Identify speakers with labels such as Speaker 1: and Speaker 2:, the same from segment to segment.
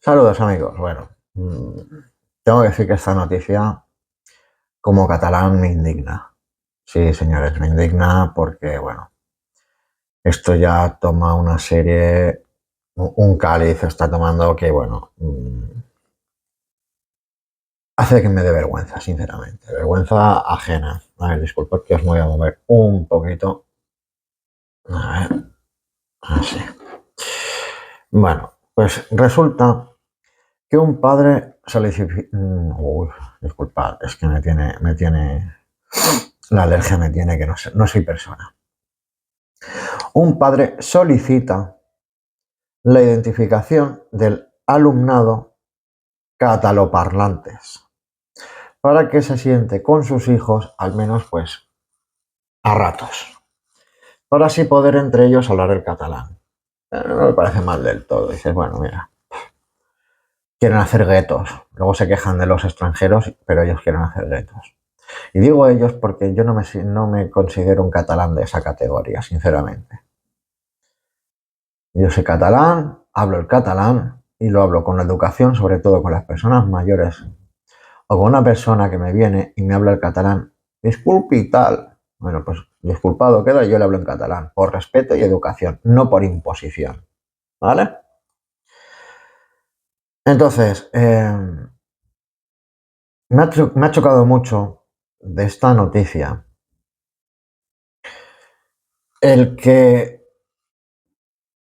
Speaker 1: Saludos amigos. Bueno, tengo que decir que esta noticia como catalán me indigna. Sí, señores, me indigna porque, bueno, esto ya toma una serie, un cáliz está tomando que, bueno, hace que me dé vergüenza, sinceramente. Vergüenza ajena. A ver, disculpad que os voy a mover un poquito. A ver, así. Bueno, pues resulta que un padre uy, disculpad, es que la alergia me tiene que no soy persona. Un padre solicita la identificación del alumnado cataloparlantes para que se siente con sus hijos, al menos pues a ratos, para así poder entre ellos hablar el catalán. No me parece mal del todo. Dices, bueno, mira, quieren hacer guetos, luego se quejan de los extranjeros, pero ellos quieren hacer guetos. Y digo ellos porque yo no me considero un catalán de esa categoría, sinceramente. Yo soy catalán, hablo el catalán y lo hablo con educación, sobre todo con las personas mayores o con una persona que me viene y me habla el catalán. Disculpe y tal. Bueno, pues disculpado queda, yo le hablo en catalán, por respeto y educación, no por imposición. ¿Vale? Entonces, me ha chocado mucho de esta noticia el que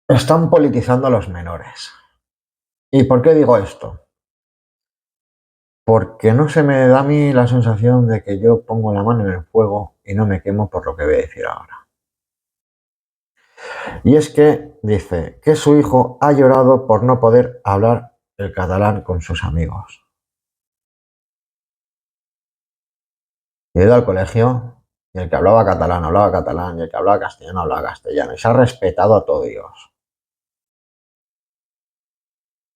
Speaker 1: están politizando a los menores. ¿Y por qué digo esto? Porque no se me da a mí la sensación de que yo pongo la mano en el fuego y no me quemo por lo que voy a decir ahora. Y es que dice que su hijo ha llorado por no poder hablar el catalán con sus amigos. Y he ido al colegio y el que hablaba catalán, y el que hablaba castellano, hablaba castellano. Y se ha respetado a todo Dios.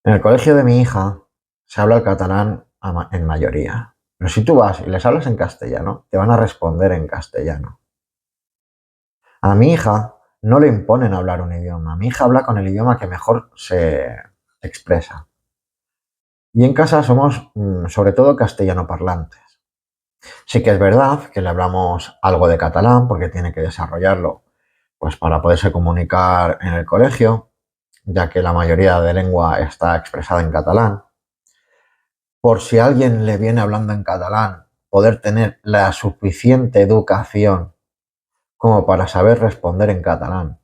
Speaker 1: En el colegio de mi hija se habla el catalán en mayoría. Pero si tú vas y les hablas en castellano, te van a responder en castellano. A mi hija no le imponen hablar un idioma. Mi hija habla con el idioma que mejor se expresa. Y en casa somos sobre todo castellano parlantes. Sí que es verdad que le hablamos algo de catalán porque tiene que desarrollarlo pues para poderse comunicar en el colegio, ya que la mayoría de lengua está expresada en catalán. Por si alguien le viene hablando en catalán, poder tener la suficiente educación como para saber responder en catalán.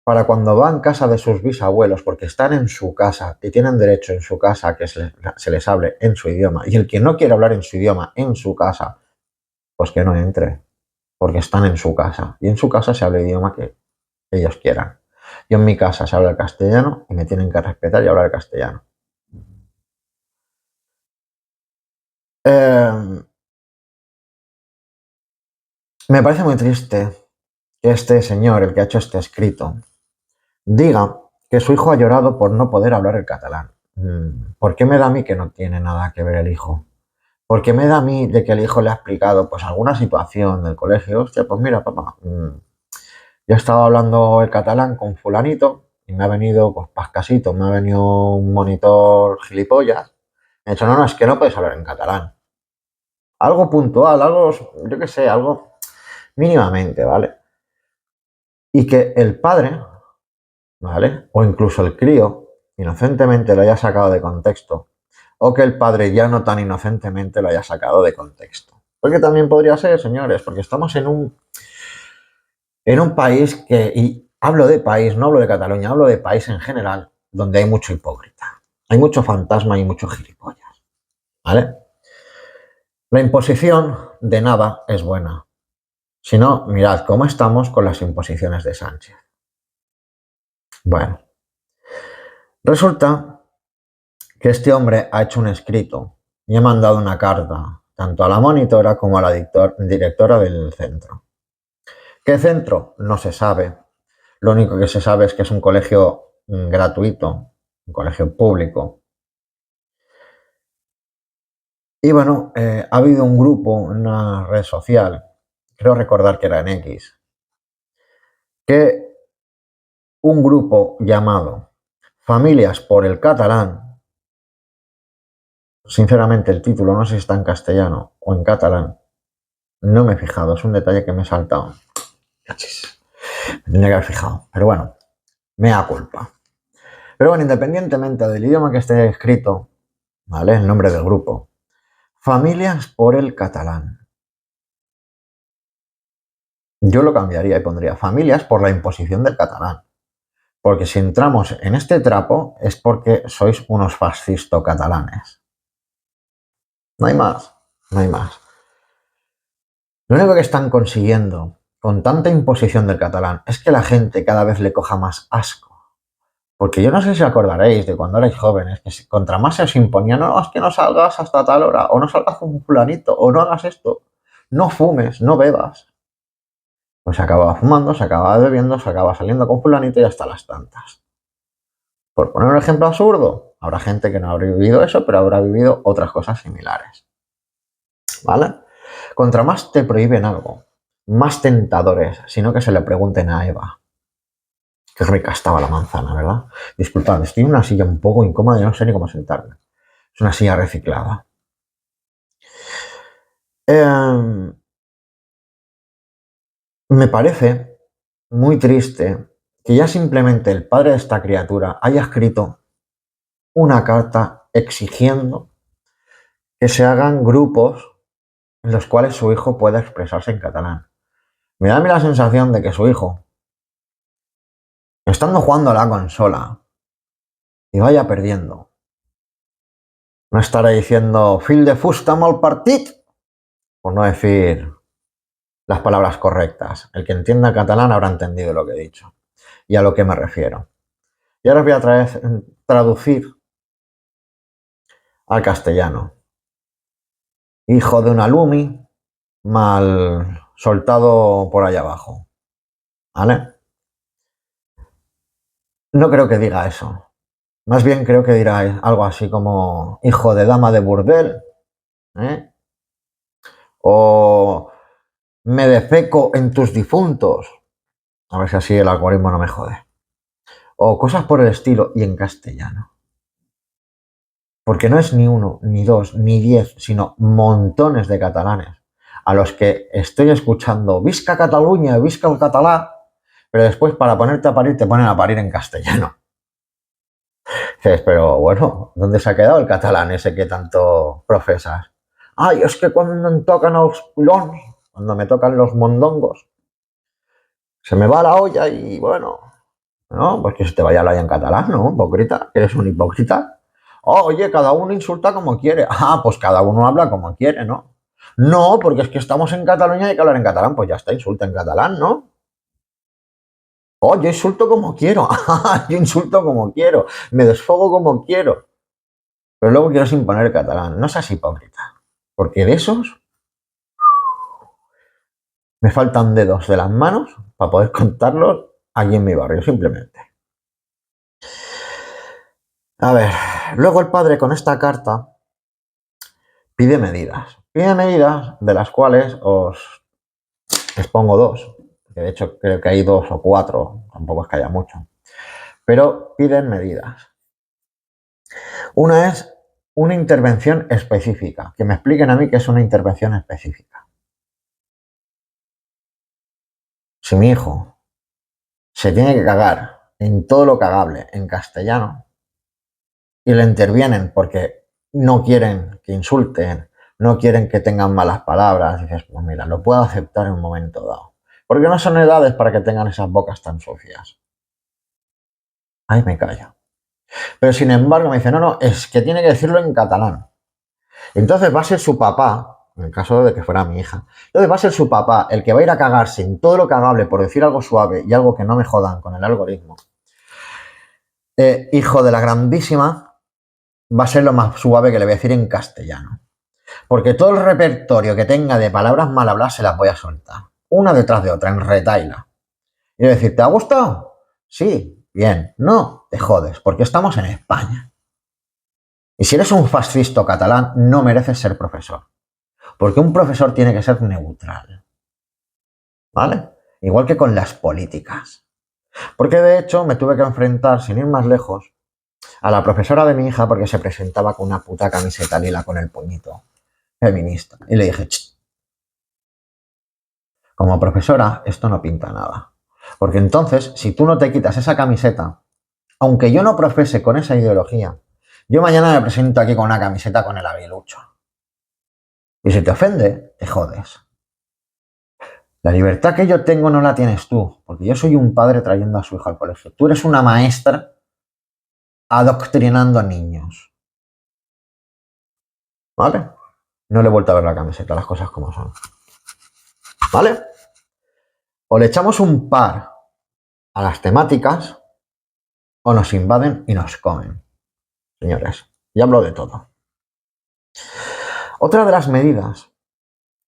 Speaker 1: Para cuando va en casa de sus bisabuelos, porque están en su casa y tienen derecho en su casa a que se les hable en su idioma, y el que no quiere hablar en su idioma en su casa, pues que no entre, porque están en su casa, y en su casa se habla el idioma que ellos quieran. Yo en mi casa se habla el castellano y me tienen que respetar y hablar el castellano. Eh, Me parece muy triste que este señor, el que ha hecho este escrito, diga que su hijo ha llorado por no poder hablar el catalán. ¿Por qué me da a mí que no tiene nada que ver el hijo? ¿Por qué me da a mí de que el hijo le ha explicado pues alguna situación del colegio? Hostia, pues mira, papá, yo estaba hablando el catalán con fulanito y me ha venido, pues pascasito, me ha venido un monitor gilipollas. Me ha dicho, no, no, es que no puedes hablar en catalán. Algo puntual, algo, yo qué sé, algo mínimamente, ¿vale? Y que el padre, ¿vale? O incluso el crío, inocentemente lo haya sacado de contexto, o que el padre ya no tan inocentemente lo haya sacado de contexto. Porque también podría ser, señores, porque estamos en un país que, y hablo de país, no hablo de Cataluña, hablo de país en general, donde hay mucho hipócrita, hay mucho fantasma y mucho gilipollas, ¿vale? La imposición de nada es buena. Si no, mirad cómo estamos con las imposiciones de Sánchez. Bueno, resulta que este hombre ha hecho un escrito y ha mandado una carta tanto a la monitora como a la directora del centro. ¿Qué centro? No se sabe. Lo único que se sabe es que es un colegio gratuito, un colegio público. Y bueno, ha habido un grupo en una red social, creo recordar que era en X, que un grupo llamado Familias por el Catalán Sinceramente, el título no sé si está en castellano o en catalán. No me he fijado, es un detalle que me he saltado. Cachis. Me tendría que haber fijado. Pero bueno, mea culpa. Pero bueno, independientemente del idioma que esté escrito, ¿vale? El nombre del grupo. Familias por el catalán. Yo lo cambiaría y pondría familias por la imposición del catalán. Porque si entramos en este trapo es porque sois unos fascisto catalanes. No hay más, no hay más. Lo único que están consiguiendo con tanta imposición del catalán es que la gente cada vez le coja más asco. Porque yo no sé si acordaréis de cuando erais jóvenes, que contra más se os imponía, no, es que no salgas hasta tal hora, o no salgas con un fulanito, o no hagas esto, no fumes, no bebas. Pues se acababa fumando, se acababa bebiendo, se acababa saliendo con fulanito y hasta las tantas. Por poner un ejemplo absurdo, habrá gente que no habrá vivido eso, pero habrá vivido otras cosas similares. ¿Vale? Contra más te prohíben algo, más tentadores, sino que se le pregunten a Eva. Qué rica estaba la manzana, ¿verdad? Disculpad, estoy en una silla un poco incómoda y no sé ni cómo sentarme. Es una silla reciclada. Me parece muy triste que ya simplemente el padre de esta criatura haya escrito una carta exigiendo que se hagan grupos en los cuales su hijo pueda expresarse en catalán. Me da a mí la sensación de que su hijo, estando jugando a la consola y vaya perdiendo, no estará diciendo fil de fusta mal partit, por no decir las palabras correctas. El que entienda catalán habrá entendido lo que he dicho y a lo que me refiero. Y ahora os voy a traducir al castellano. Hijo de un alumni mal soltado por allá abajo. ¿Vale? No creo que diga eso. Más bien creo que dirá algo así como hijo de dama de burdel, ¿eh? O me defeco en tus difuntos. A ver si así el algoritmo no me jode. O cosas por el estilo y en castellano. Porque no es ni uno, ni dos, ni 10, sino montones de catalanes a los que estoy escuchando Visca Cataluña, Visca el catalá, pero después para ponerte a parir te ponen a parir en castellano. Dices, pero bueno, ¿dónde se ha quedado el catalán ese que tanto profesas? Ay, es que cuando me tocan los culons, cuando me tocan los mondongos, se me va la olla y bueno, no, pues que se te vaya la olla en catalán, ¿no? Hipócrita, eres un hipócrita. Oh, oye, cada uno insulta como quiere. Ah, pues cada uno habla como quiere, ¿no? No, porque es que estamos en Cataluña y hay que hablar en catalán. Pues ya está, insulta en catalán, ¿no? Oh, yo insulto como quiero. Yo insulto como quiero. Me desfogo como quiero. Pero luego quiero imponer el catalán. No seas hipócrita. Porque de esos me faltan dedos de las manos para poder contarlos aquí en mi barrio, simplemente. A ver, luego el padre con esta carta pide medidas. Pide medidas de las cuales os expongo dos. Que de hecho creo que hay 2 o 4, tampoco es que haya mucho. Pero piden medidas. Una es una intervención específica. Que me expliquen a mí qué es una intervención específica. Si mi hijo se tiene que cagar en todo lo cagable en castellano y le intervienen porque no quieren que insulten, no quieren que tengan malas palabras, dices, pues mira, lo puedo aceptar en un momento dado. Porque no son edades para que tengan esas bocas tan sucias. Ahí me callo. Pero sin embargo me dice, no, no, es que tiene que decirlo en catalán. Entonces va a ser su papá, en el caso de que fuera mi hija, entonces va a ser su papá el que va a ir a cagarse en todo lo cagable por decir algo suave y algo que no me jodan con el algoritmo. Hijo de la grandísima, va a ser lo más suave que le voy a decir en castellano. Porque todo el repertorio que tenga de palabras mal habladas se las voy a soltar. Una detrás de otra, en retaila. Y voy a decir, ¿te ha gustado? Sí, bien. No, te jodes, porque estamos en España. Y si eres un fascisto catalán, no mereces ser profesor. Porque un profesor tiene que ser neutral. ¿Vale? Igual que con las políticas. Porque de hecho me tuve que enfrentar, sin ir más lejos, a la profesora de mi hija porque se presentaba con una puta camiseta lila con el puñito feminista. Y le dije, como profesora, esto no pinta nada. Porque entonces, si tú no te quitas esa camiseta, aunque yo no profese con esa ideología, yo mañana me presento aquí con una camiseta con el aguilucho. Y si te ofende, te jodes. La libertad que yo tengo no la tienes tú, porque yo soy un padre trayendo a su hijo al colegio. Tú eres una maestra adoctrinando a niños. ¿Vale? No le he vuelto a ver la camiseta, las cosas como son. ¿Vale? O le echamos un par a las temáticas o nos invaden y nos comen. Señores, ya hablo de todo. Otra de las medidas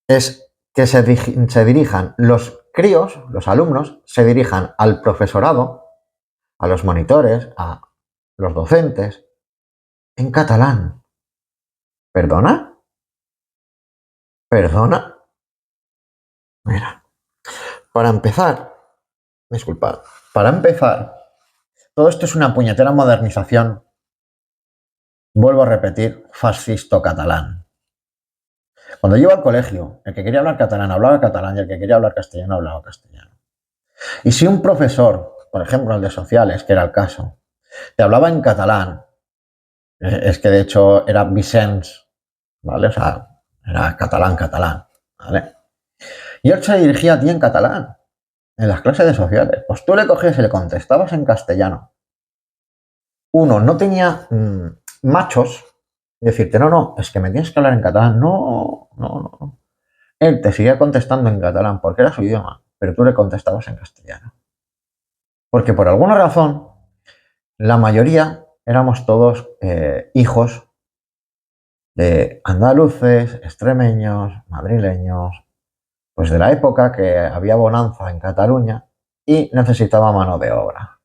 Speaker 1: es que se dirijan los críos, los alumnos, se dirijan al profesorado, a los monitores, a los docentes, en catalán. ¿Perdona? ¿Perdona? Mira, para empezar, disculpad, para empezar, todo esto es una puñetera modernización, vuelvo a repetir, fascisto catalán. Cuando yo iba al colegio, el que quería hablar catalán hablaba catalán y el que quería hablar castellano hablaba castellano. Y si un profesor, por ejemplo el de sociales, que era el caso, te hablaba en catalán, es que de hecho era Vicens, ¿vale? O sea, era catalán, ¿vale? Y él se dirigía a ti en catalán, en las clases de sociales. Pues tú le cogías y le contestabas en castellano. Uno, no tenía machos, decirte, no, es que me tienes que hablar en catalán. No. Él te seguía contestando en catalán porque era su idioma, pero tú le contestabas en castellano. Porque por alguna razón, la mayoría éramos todos hijos de andaluces, extremeños, madrileños, pues de la época que había bonanza en Cataluña y necesitaba mano de obra.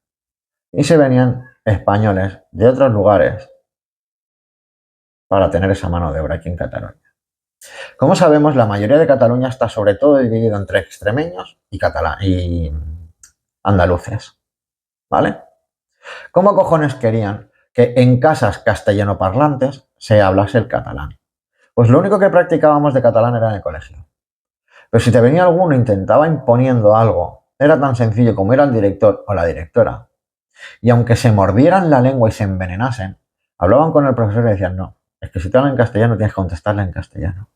Speaker 1: Y se venían españoles de otros lugares para tener esa mano de obra aquí en Cataluña. Como sabemos, la mayoría de Cataluña está sobre todo dividido entre extremeños y andaluces, ¿vale? ¿Cómo cojones querían que en casas castellanoparlantes se hablase el catalán? Pues lo único que practicábamos de catalán era en el colegio. Pero si te venía alguno e intentaba imponiendo algo, era tan sencillo como ir al director o la directora. Y aunque se mordieran la lengua y se envenenasen, hablaban con el profesor y decían, no, es que si te hablan en castellano tienes que contestarle en castellano.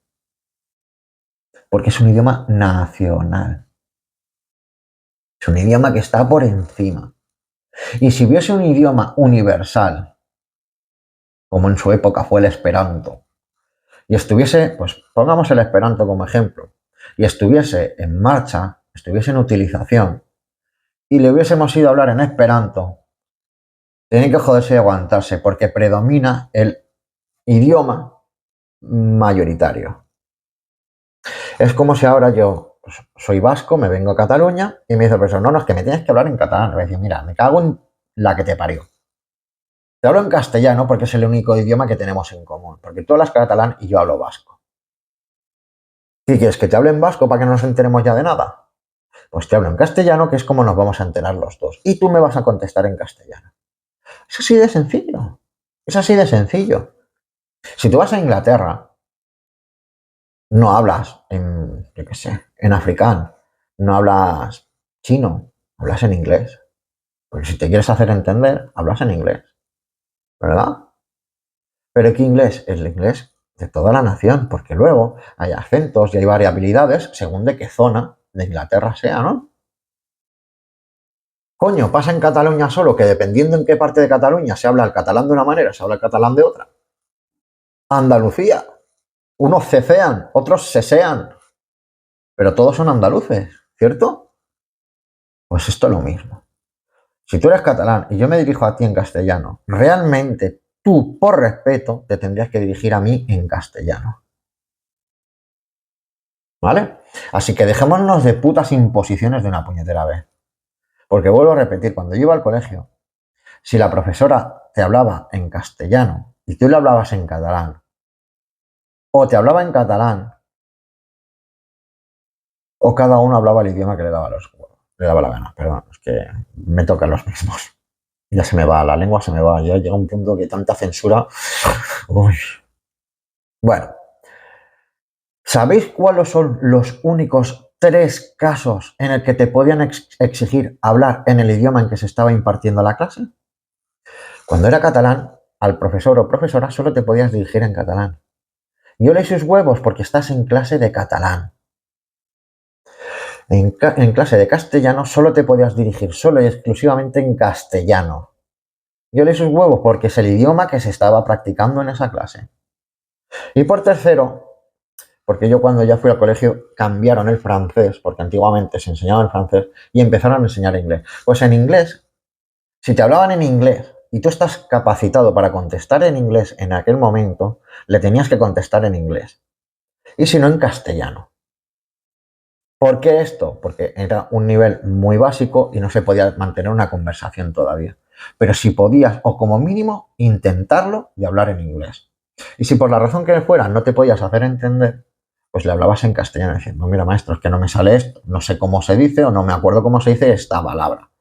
Speaker 1: Porque es un idioma nacional. Es un idioma que está por encima. Y si hubiese un idioma universal, como en su época fue el Esperanto, y estuviese, pues pongamos el Esperanto como ejemplo, y estuviese en marcha, estuviese en utilización, y le hubiésemos ido a hablar en Esperanto, tiene que joderse y aguantarse, porque predomina el idioma mayoritario. Es como si ahora yo pues, soy vasco, me vengo a Cataluña y me dice el profesor, no, es que me tienes que hablar en catalán. Le voy a decir, mira, me cago en la que te parió. Te hablo en castellano porque es el único idioma que tenemos en común, porque tú hablas catalán y yo hablo vasco. ¿Qué quieres, que te hable en vasco para que no nos enteremos ya de nada? Pues te hablo en castellano, que es como nos vamos a enterar los dos. Y tú me vas a contestar en castellano. Es así de sencillo. Es así de sencillo. Si tú vas a Inglaterra, no hablas en, yo qué sé, en africano, no hablas chino, hablas en inglés. Porque si te quieres hacer entender, hablas en inglés, ¿verdad? Pero ¿qué inglés? El inglés de toda la nación, porque luego hay acentos y hay variabilidades según de qué zona de Inglaterra sea, ¿no? Coño, pasa en Cataluña solo que dependiendo en qué parte de Cataluña se habla el catalán de una manera, se habla el catalán de otra. Andalucía, unos cecean, otros sesean, pero todos son andaluces, ¿cierto? Pues esto es lo mismo. Si tú eres catalán y yo me dirijo a ti en castellano, realmente tú, por respeto, te tendrías que dirigir a mí en castellano. ¿Vale? Así que dejémonos de putas imposiciones de una puñetera vez. Porque vuelvo a repetir, cuando yo iba al colegio, si la profesora te hablaba en castellano y tú le hablabas en catalán, o te hablaba en catalán, o cada uno hablaba el idioma que le daba la gana, perdón, es que me tocan los mismos. Ya se me va, la lengua se me va, ya llega un punto que tanta censura. Uy. Bueno, ¿sabéis cuáles son los únicos 3 casos en el que te podían exigir hablar en el idioma en que se estaba impartiendo la clase? Cuando era catalán, al profesor o profesora solo te podías dirigir en catalán. Yo le sus huevos porque estás en clase de catalán. En clase de castellano solo te podías dirigir solo y exclusivamente en castellano. Yo le sus huevos porque es el idioma que se estaba practicando en esa clase. Y por tercero, porque yo cuando ya fui al colegio cambiaron el francés, porque antiguamente se enseñaba el francés, y empezaron a enseñar inglés. Pues en inglés, si te hablaban en inglés y tú estás capacitado para contestar en inglés en aquel momento, le tenías que contestar en inglés. Y si no, en castellano. ¿Por qué esto? Porque era un nivel muy básico y no se podía mantener una conversación todavía. Pero si podías, o como mínimo, intentarlo y hablar en inglés. Y si por la razón que fuera no te podías hacer entender, pues le hablabas en castellano diciendo, mira maestro, es que no me sale esto, no sé cómo se dice o no me acuerdo cómo se dice esta palabra.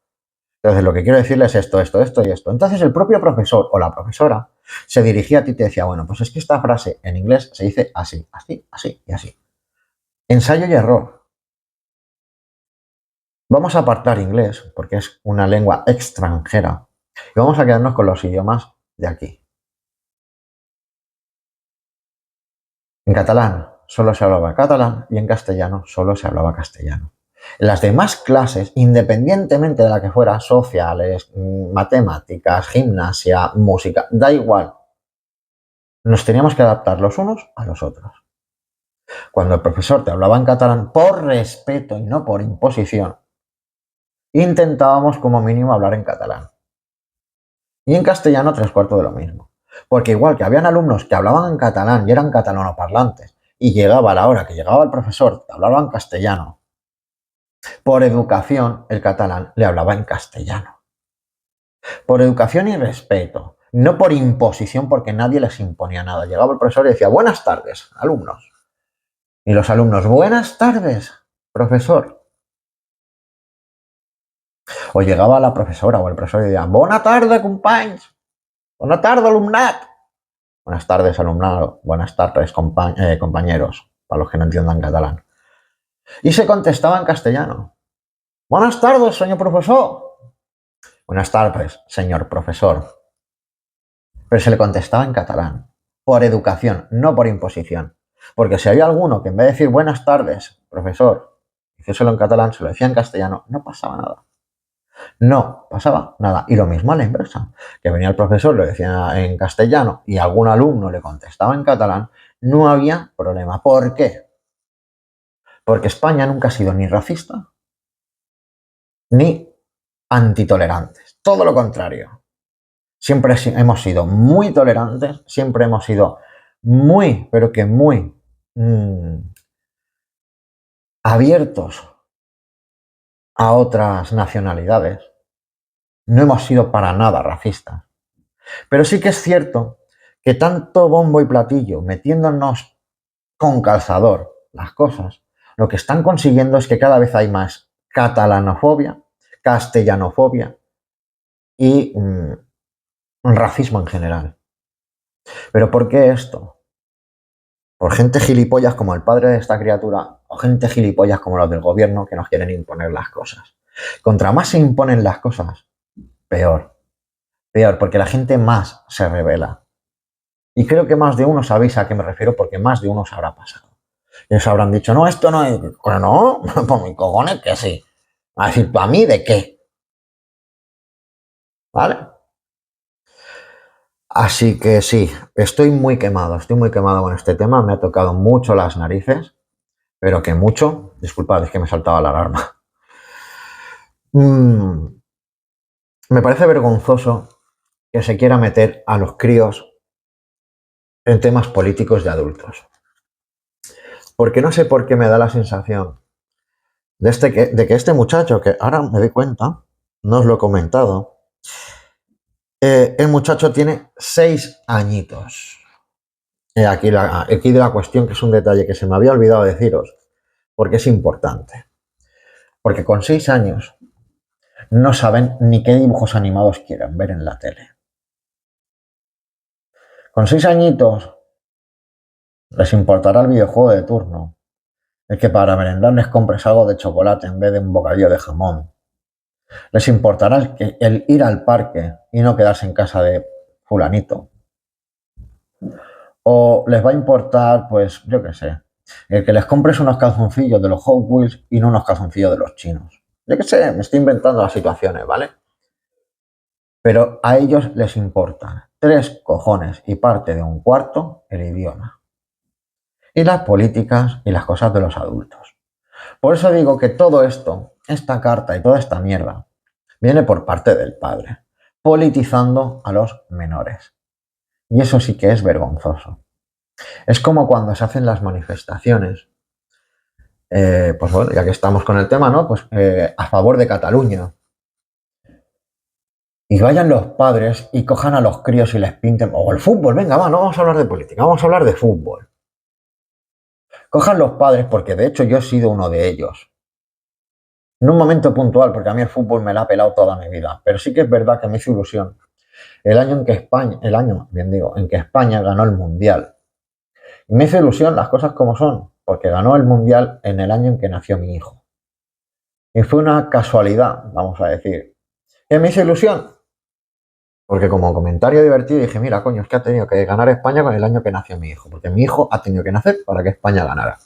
Speaker 1: Entonces lo que quiero decirles es esto, esto, esto y esto. Entonces el propio profesor o la profesora se dirigía a ti y te decía, bueno, pues es que esta frase en inglés se dice así, así, así y así. Ensayo y error. Vamos a apartar inglés porque es una lengua extranjera y vamos a quedarnos con los idiomas de aquí. En catalán solo se hablaba catalán y en castellano solo se hablaba castellano. En las demás clases, independientemente de la que fuera, sociales, matemáticas, gimnasia, música, da igual, nos teníamos que adaptar los unos a los otros. Cuando el profesor te hablaba en catalán, por respeto y no por imposición, intentábamos como mínimo hablar en catalán. Y en castellano 3/4 de lo mismo. Porque igual que habían alumnos que hablaban en catalán y eran catalanoparlantes, y llegaba la hora que llegaba el profesor, te hablaba en castellano, por educación el catalán le hablaba en castellano. Por educación y respeto, no por imposición porque nadie les imponía nada. Llegaba el profesor y decía, buenas tardes, alumnos. Y los alumnos, buenas tardes, profesor. O llegaba la profesora o el profesor y decía, buena tarde, companys. Buena tarde, alumnat. Buenas tardes, alumnado. Buenas tardes, compañeros, para los que no entiendan catalán. Y se contestaba en castellano. Buenas tardes, señor profesor. Buenas tardes, señor profesor. Pero se le contestaba en catalán. Por educación, no por imposición. Porque si había alguno que en vez de decir buenas tardes, profesor, hiciéselo en catalán, se lo decía en castellano, no pasaba nada. No pasaba nada. Y lo mismo a la inversa, que venía el profesor, lo decía en castellano y algún alumno le contestaba en catalán, no había problema. ¿Por qué? Porque España nunca ha sido ni racista ni antitolerantes. Todo lo contrario. Siempre hemos sido muy tolerantes, siempre hemos sido muy, pero que muy abiertos a otras nacionalidades. No hemos sido para nada racistas. Pero sí que es cierto que tanto bombo y platillo metiéndonos con calzador las cosas, lo que están consiguiendo es que cada vez hay más catalanofobia, castellanofobia y racismo en general. ¿Pero por qué esto? Por gente gilipollas como el padre de esta criatura o gente gilipollas como los del gobierno que nos quieren imponer las cosas. Contra más se imponen las cosas, peor. Peor, porque la gente más se revela. Y creo que más de uno sabéis a qué me refiero porque más de uno se habrá pasado. Y os habrán dicho, no, esto no es... No, por mis cojones que sí. A decir, ¿para mí de qué? ¿Vale? Así que sí, estoy muy quemado con este tema. Me ha tocado mucho las narices, pero que mucho. Disculpad, es que me saltaba la alarma. Me parece vergonzoso que se quiera meter a los críos en temas políticos de adultos. Porque no sé por qué me da la sensación de que este muchacho, que ahora me doy cuenta, no os lo he comentado, el muchacho tiene 6 añitos. Aquí de la cuestión, que es un detalle que se me había olvidado deciros, porque es importante. Porque con 6 años no saben ni qué dibujos animados quieren ver en la tele. Con 6 añitos les importará el videojuego de turno, el que para merendar les compres algo de chocolate en vez de un bocadillo de jamón. Les importará el ir al parque y no quedarse en casa de fulanito. O les va a importar, pues, yo qué sé, el que les compres unos calzoncillos de los Hot Wheels y no unos calzoncillos de los chinos. Yo qué sé, me estoy inventando las situaciones, ¿vale? Pero a ellos les importan 3 cojones y parte de un cuarto el idioma. Y las políticas y las cosas de los adultos. Por eso digo que todo esto, esta carta y toda esta mierda, viene por parte del padre, politizando a los menores. Y eso sí que es vergonzoso. Es como cuando se hacen las manifestaciones, pues bueno, ya que estamos con el tema, ¿no? Pues a favor de Cataluña. Y vayan los padres y cojan a los críos y les pinten, o el fútbol, venga, va, no vamos a hablar de política, vamos a hablar de fútbol. Cojan los padres, porque de hecho yo he sido uno de ellos. En un momento puntual, porque a mí el fútbol me la ha pelado toda mi vida, pero sí que es verdad que me hizo ilusión el año en que España, en que España ganó el Mundial. Y me hizo ilusión las cosas como son, porque ganó el Mundial en el año en que nació mi hijo. Y fue una casualidad, vamos a decir. ¿Qué me hizo ilusión? Porque como comentario divertido dije, mira, coño, es que ha tenido que ganar España con el año que nació mi hijo, porque mi hijo ha tenido que nacer para que España ganara.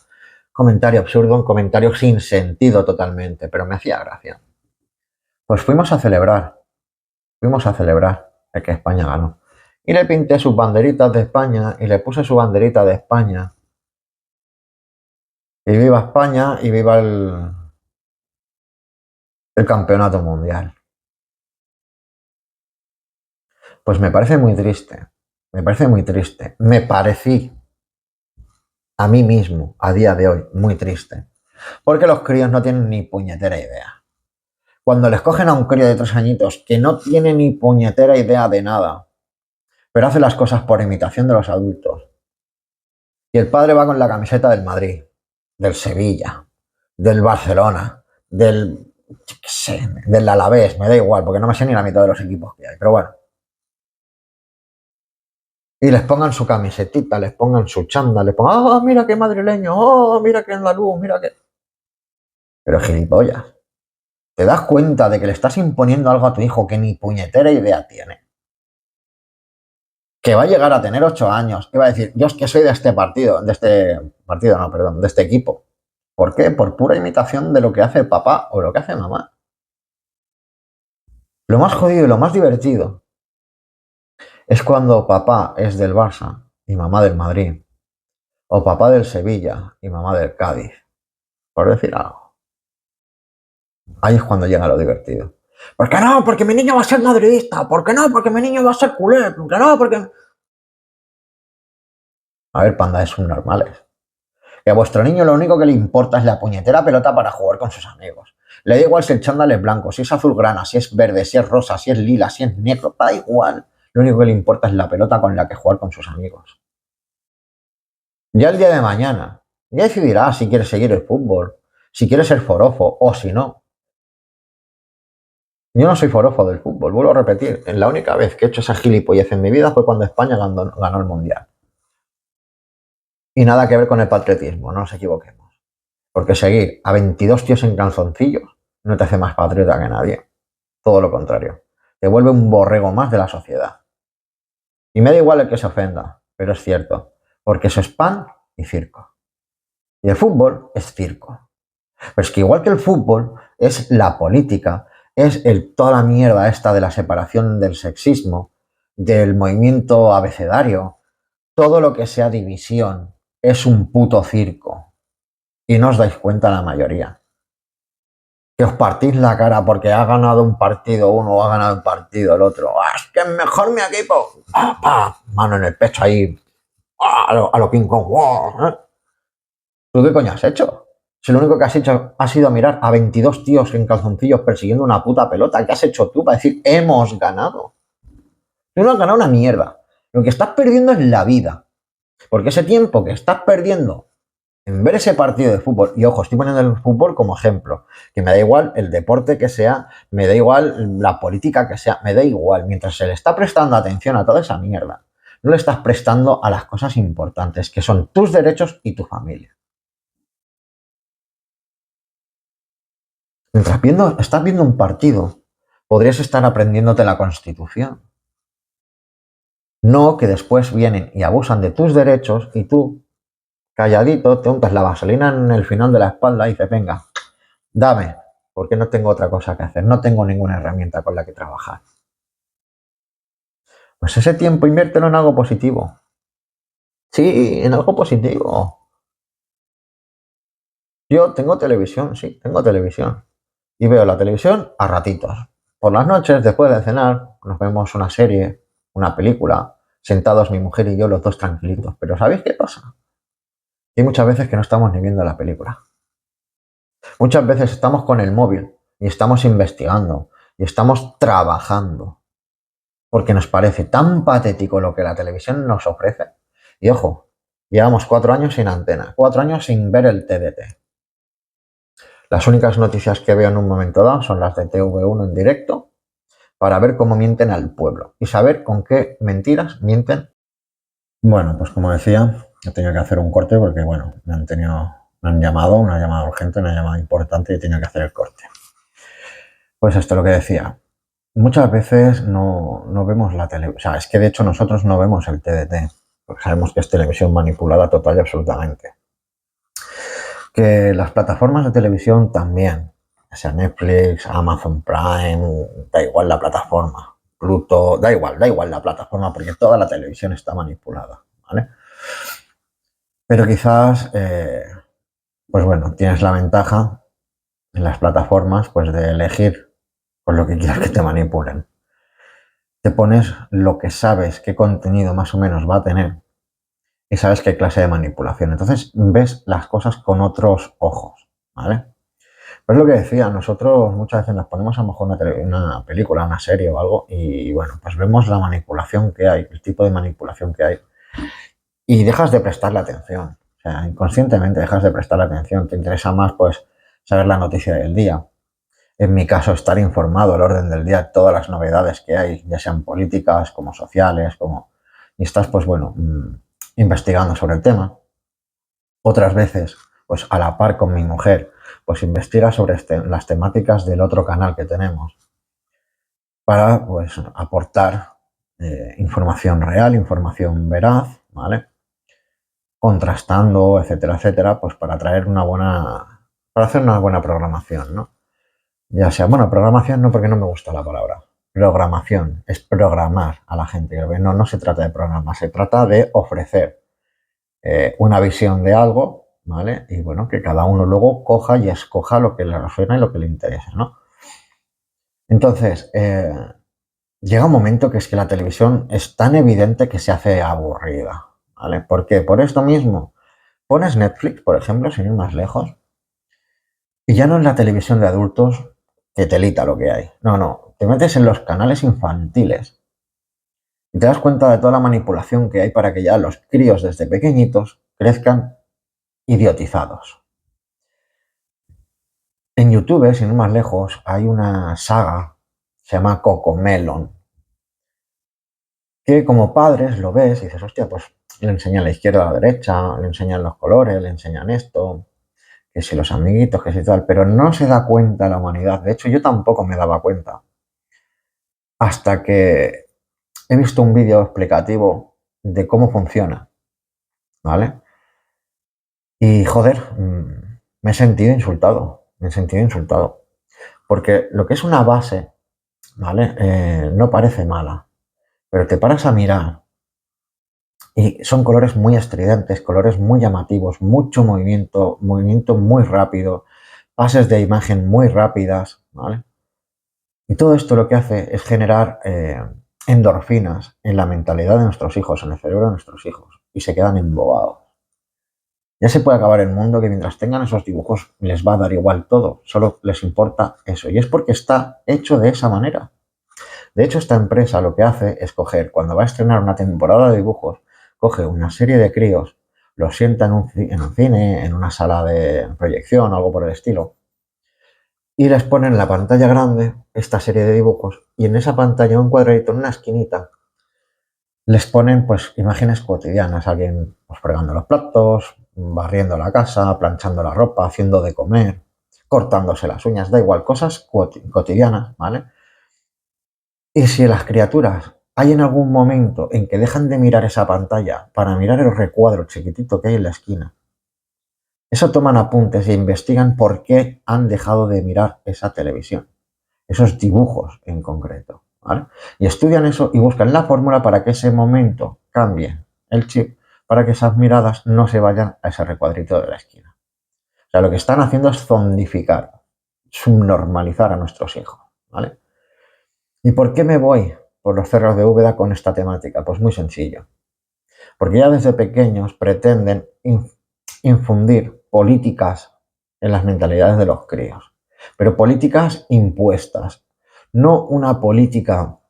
Speaker 1: Comentario absurdo, un comentario sin sentido totalmente, pero me hacía gracia. Pues fuimos a celebrar el que España ganó. Y le pinté sus banderitas de España y le puse su banderita de España. Y viva España y viva el campeonato mundial. Pues me parece muy triste, me parece muy triste. Me parecí a mí mismo, a día de hoy, muy triste. Porque los críos no tienen ni puñetera idea. Cuando les cogen a un crío de 3 añitos que no tiene ni puñetera idea de nada, pero hace las cosas por imitación de los adultos, y el padre va con la camiseta del Madrid, del Sevilla, del Barcelona, yo qué sé, del Alavés, me da igual, porque no me sé ni la mitad de los equipos que hay, pero bueno. Y les pongan su camisetita, les pongan su chándal, les pongan, ¡oh, mira qué madrileño! ¡Oh, mira qué andaluz! ¡Mira qué! Pero gilipollas, ¿te das cuenta de que le estás imponiendo algo a tu hijo que ni puñetera idea tiene? Que va a llegar a tener 8 años y va a decir, yo es que soy de este partido, de este equipo. ¿Por qué? Por pura imitación de lo que hace el papá o lo que hace mamá. Lo más jodido y lo más divertido es cuando papá es del Barça y mamá del Madrid, o papá del Sevilla y mamá del Cádiz, por decir algo. Ahí es cuando llega lo divertido. ¿Por qué no? Porque mi niño va a ser madridista. ¿Por qué no? Porque mi niño va a ser culé. ¿Por qué no? Porque... A ver, panda, son normales. Que a vuestro niño lo único que le importa es la puñetera pelota para jugar con sus amigos. Le da igual si el chándal es blanco, si es azulgrana, si es verde, si es rosa, si es lila, si es negro, da igual. Lo único que le importa es la pelota con la que jugar con sus amigos. Ya el día de mañana, ya decidirá si quiere seguir el fútbol, si quiere ser forofo o si no. Yo no soy forofo del fútbol, vuelvo a repetir. La única vez que he hecho esa gilipollez en mi vida fue cuando España ganó el Mundial. Y nada que ver con el patriotismo, no nos equivoquemos. Porque seguir a 22 tíos en calzoncillos no te hace más patriota que nadie. Todo lo contrario. Te vuelve un borrego más de la sociedad. Y me da igual el que se ofenda, pero es cierto. Porque eso es pan y circo. Y el fútbol es circo. Pero es que igual que el fútbol es la política, es toda la mierda esta de la separación del sexismo, del movimiento abecedario, todo lo que sea división es un puto circo. Y no os dais cuenta la mayoría. Que os partís la cara porque ha ganado un partido uno o ha ganado un partido el otro. ¡Ah, es que es mejor mi equipo! ¡Ah, pa! Mano en el pecho ahí. ¡Ah, a lo King Kong! ¡Oh! ¿Eh? ¿Tú qué coño has hecho? Si lo único que has hecho ha sido mirar a 22 tíos en calzoncillos persiguiendo una puta pelota, ¿qué has hecho tú para decir hemos ganado? Tú no has ganado una mierda. Lo que estás perdiendo es la vida. Porque ese tiempo que estás perdiendo en ver ese partido de fútbol, y ojo, estoy poniendo el fútbol como ejemplo, que me da igual el deporte que sea, me da igual la política que sea, me da igual, mientras se le está prestando atención a toda esa mierda, no le estás prestando a las cosas importantes, que son tus derechos y tu familia. Mientras estás viendo un partido, podrías estar aprendiéndote la Constitución. No que después vienen y abusan de tus derechos y tú, calladito, te untas la vaselina en el final de la espalda y dices, venga, dame, porque no tengo otra cosa que hacer, no tengo ninguna herramienta con la que trabajar. Pues ese tiempo inviértelo en algo positivo. Sí, en algo positivo. Yo tengo televisión, sí, tengo televisión. Y veo la televisión a ratitos. Por las noches, después de cenar, nos vemos una serie, una película, sentados mi mujer y yo los dos tranquilitos. Pero ¿sabéis qué pasa? Hay muchas veces que no estamos ni viendo la película. Muchas veces estamos con el móvil y estamos investigando y estamos trabajando porque nos parece tan patético lo que la televisión nos ofrece. Y ojo, llevamos 4 años sin antena, 4 años sin ver el TDT. Las únicas noticias que veo en un momento dado son las de TV1 en directo para ver cómo mienten al pueblo y saber con qué mentiras mienten. Bueno, pues como decía, he tenido que hacer un corte porque, bueno, me han llamado, una llamada urgente, una llamada importante y he tenido que hacer el corte. Pues esto es lo que decía. Muchas veces no vemos la televisión. O sea, es que de hecho nosotros no vemos el TDT, porque sabemos que es televisión manipulada total y absolutamente. Que las plataformas de televisión también, ya sea Netflix, Amazon Prime, da igual la plataforma, Pluto, da igual la plataforma, porque toda la televisión está manipulada, ¿vale? Pero quizás, pues bueno, tienes la ventaja en las plataformas, pues de elegir con lo que quieras que te manipulen. Te pones lo que sabes, qué contenido más o menos va a tener y sabes qué clase de manipulación. Entonces ves las cosas con otros ojos, ¿vale? Pues lo que decía, nosotros muchas veces nos ponemos a lo mejor una película, una serie o algo y bueno, pues vemos la manipulación que hay, el tipo de manipulación que hay y dejas de prestarle atención. O sea, inconscientemente dejas de prestarle atención. Te interesa más pues saber la noticia del día. En mi caso, estar informado al orden del día, todas las novedades que hay, ya sean políticas, como sociales, como... Y estás, pues bueno, investigando sobre el tema. Otras veces, pues a la par con mi mujer, pues investiga sobre las temáticas del otro canal que tenemos para, pues, aportar información real, información veraz, ¿vale? Contrastando, etcétera, etcétera, pues para traer para hacer una buena programación, ¿no? Ya sea, bueno, programación no porque no me gusta la palabra. Programación es programar a la gente. No se trata de programar, se trata de ofrecer una visión de algo, ¿vale? Y bueno, que cada uno luego coja y escoja lo que le resuena y lo que le interesa, ¿no? Entonces, llega un momento que es que la televisión es tan evidente que se hace aburrida, ¿vale? ¿Por qué? Por esto mismo. Pones Netflix, por ejemplo, sin ir más lejos, y ya no es la televisión de adultos que telita lo que hay. No, te metes en los canales infantiles y te das cuenta de toda la manipulación que hay para que ya los críos desde pequeñitos crezcan idiotizados. En YouTube, sin ir más lejos, hay una saga, se llama Cocomelon, que como padres lo ves y dices, hostia, pues le enseñan la izquierda a la derecha, le enseñan los colores, le enseñan esto, que si los amiguitos, que si tal, pero no se da cuenta la humanidad. De hecho, yo tampoco me daba cuenta hasta que he visto un vídeo explicativo de cómo funciona, ¿vale? Y joder, me he sentido insultado, porque lo que es una base, ¿vale? No parece mala, pero te paras a mirar y son colores muy estridentes, colores muy llamativos, mucho movimiento, movimiento muy rápido, pases de imagen muy rápidas, ¿vale? Y todo esto lo que hace es generar endorfinas en la mentalidad de nuestros hijos, en el cerebro de nuestros hijos, y se quedan embobados. Ya se puede acabar el mundo que mientras tengan esos dibujos les va a dar igual todo, solo les importa eso. Y es porque está hecho de esa manera. De hecho, esta empresa lo que hace es coger, cuando va a estrenar una temporada de dibujos, coge una serie de críos, los sienta en un cine, en una sala de proyección o algo por el estilo, y les ponen en la pantalla grande esta serie de dibujos, y en esa pantalla, un cuadradito en una esquinita, les ponen pues imágenes cotidianas, alguien pues fregando los platos, barriendo la casa, planchando la ropa, haciendo de comer, cortándose las uñas, da igual, cosas cotidianas, ¿vale? Y si las criaturas hay en algún momento en que dejan de mirar esa pantalla para mirar el recuadro chiquitito que hay en la esquina, eso toman apuntes e investigan por qué han dejado de mirar esa televisión, esos dibujos en concreto, ¿vale? Y estudian eso y buscan la fórmula para que ese momento cambie el chip para que esas miradas no se vayan a ese recuadrito de la esquina. O sea, lo que están haciendo es zombificar, subnormalizar a nuestros hijos, ¿vale? ¿Y por qué me voy por los cerros de Úbeda con esta temática? Pues muy sencillo. Porque ya desde pequeños pretenden infundir políticas en las mentalidades de los críos, pero políticas impuestas, no una política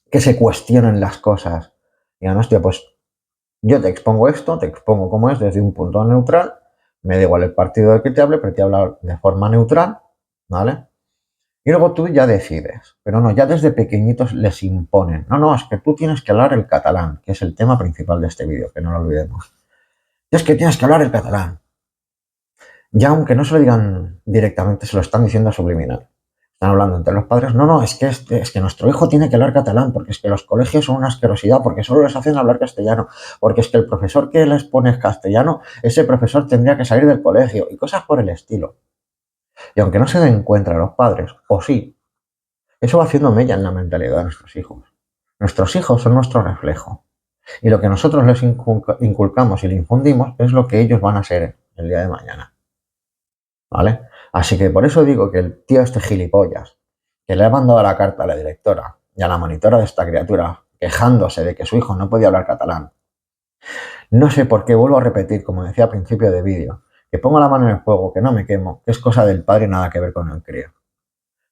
Speaker 1: que se cuestionen las cosas. Digan, hostia, pues yo te expongo esto, te expongo cómo es desde un punto neutral, me da igual el partido del que te hable, pero te habla de forma neutral, ¿vale? Y luego tú ya decides. Pero no, ya desde pequeñitos les imponen. No, no, es que tú tienes que hablar el catalán, que es el tema principal de este vídeo, que no lo olvidemos. Es que tienes que hablar el catalán. Ya aunque no se lo digan directamente, se lo están diciendo subliminal. Están hablando entre los padres. No, no, es que nuestro hijo tiene que hablar catalán, porque es que los colegios son una asquerosidad, porque solo les hacen hablar castellano, porque es que el profesor que les pone castellano, ese profesor tendría que salir del colegio y cosas por el estilo. Y aunque no se den cuenta los padres, o sí, eso va haciendo mella en la mentalidad de nuestros hijos. Nuestros hijos son nuestro reflejo. Y lo que nosotros les inculcamos y le infundimos es lo que ellos van a ser el día de mañana. ¿Vale? Así que por eso digo que el tío este gilipollas, que le ha mandado la carta a la directora y a la monitora de esta criatura, quejándose de que su hijo no podía hablar catalán, no sé por qué, vuelvo a repetir, como decía al principio de vídeo, que pongo la mano en el fuego, que no me quemo, que es cosa del padre y nada que ver con el crío.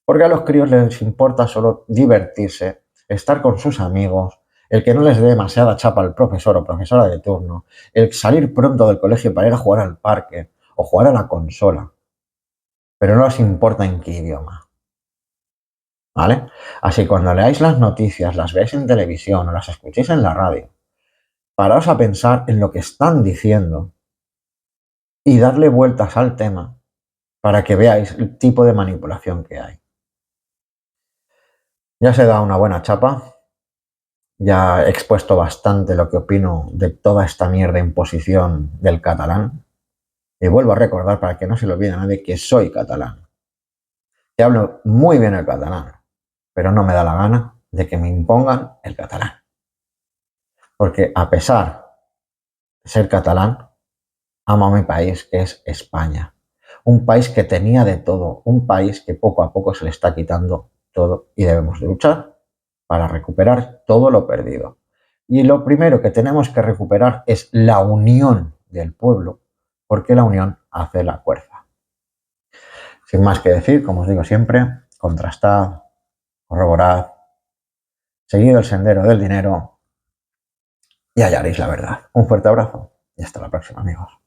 Speaker 1: Porque a los críos les importa solo divertirse, estar con sus amigos, el que no les dé demasiada chapa al profesor o profesora de turno, el salir pronto del colegio para ir a jugar al parque o jugar a la consola. Pero no les importa en qué idioma, ¿vale? Así que cuando leáis las noticias, las veáis en televisión o las escuchéis en la radio, paraos a pensar en lo que están diciendo y darle vueltas al tema para que veáis el tipo de manipulación que hay. Ya se da una buena chapa. Ya he expuesto bastante lo que opino de toda esta mierda imposición del catalán. Y vuelvo a recordar para que no se le olvide a nadie que soy catalán. Que hablo muy bien el catalán, pero no me da la gana de que me impongan el catalán. Porque a pesar de ser catalán, amo a mi país, que es España. Un país que tenía de todo, un país que poco a poco se le está quitando todo y debemos de luchar para recuperar todo lo perdido. Y lo primero que tenemos que recuperar es la unión del pueblo, porque la unión hace la fuerza. Sin más que decir, como os digo siempre, contrastad, corroborad, seguid el sendero del dinero y hallaréis la verdad. Un fuerte abrazo y hasta la próxima, amigos.